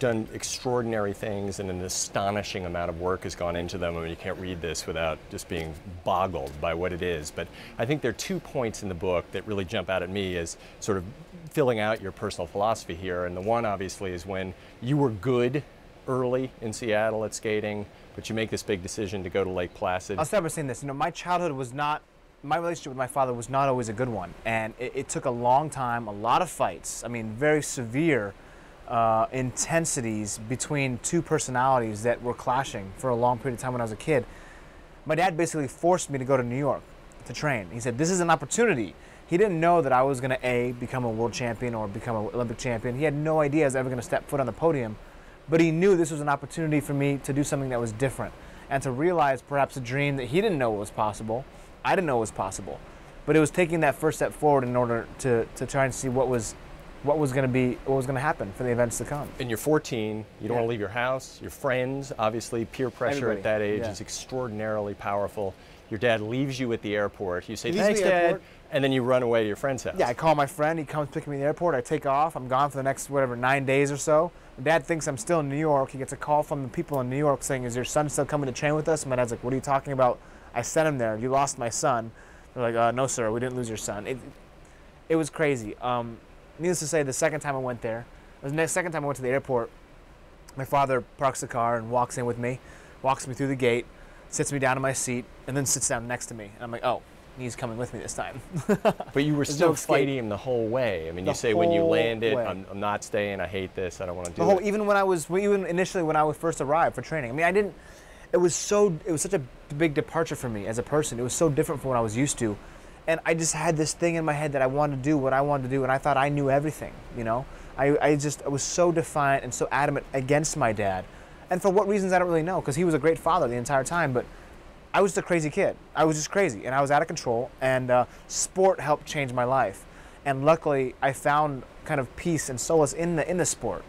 done extraordinary things, and an astonishing amount of work has gone into them. I mean, you can't read this without just being boggled by what it is. But I think there are 2 points in the book that really jump out at me as sort of filling out your personal philosophy here. And the one, obviously, is when you were good early in Seattle at skating, but you make this big decision to go to Lake Placid. I'll start by saying this. You know, my childhood was not, my relationship with my father was not always a good one. And it took a long time, a lot of fights. I mean, very severe intensities between two personalities that were clashing for a long period of time when I was a kid. My dad basically forced me to go to New York to train. He said, this is an opportunity. He didn't know that I was going to, become a world champion or become an Olympic champion. He had no idea I was ever going to step foot on the podium. But he knew this was an opportunity for me to do something that was different and to realize perhaps a dream that he didn't know was possible. I didn't know was possible. But it was taking that first step forward in order to try and see what was going to happen for the events to come. And you're 14, you don't want to leave your house, your friends, obviously peer pressure at that age is extraordinarily powerful. Your dad leaves you at the airport. You say, thanks, Dad, and then you run away to your friend's house. Yeah, I call my friend, he comes pick me at the airport, I take off, I'm gone for the next, 9 days or so. My dad thinks I'm still in New York. He gets a call from the people in New York saying, is your son still coming to train with us? My dad's like, what are you talking about? I sent him there. You lost my son. They're like, no, sir, we didn't lose your son. It was crazy. Needless to say, the second time I went there, the second time I went to the airport, my father parks the car and walks in with me, walks me through the gate, sits me down in my seat, and then sits down next to me. And I'm like, oh, he's coming with me this time. But you were still fighting him the whole way. I mean, you say when you landed, I'm not staying, I hate this, I don't want to do it. Even initially when I first arrived for training. I mean, it was such a big departure for me as a person. It was so different from what I was used to. And I just had this thing in my head that I wanted to do what I wanted to do, and I thought I knew everything, you know? I was so defiant and so adamant against my dad. And for what reasons, I don't really know, because he was a great father the entire time, but I was just a crazy kid. I was just crazy, and I was out of control, and sport helped change my life. And luckily, I found kind of peace and solace in the sport.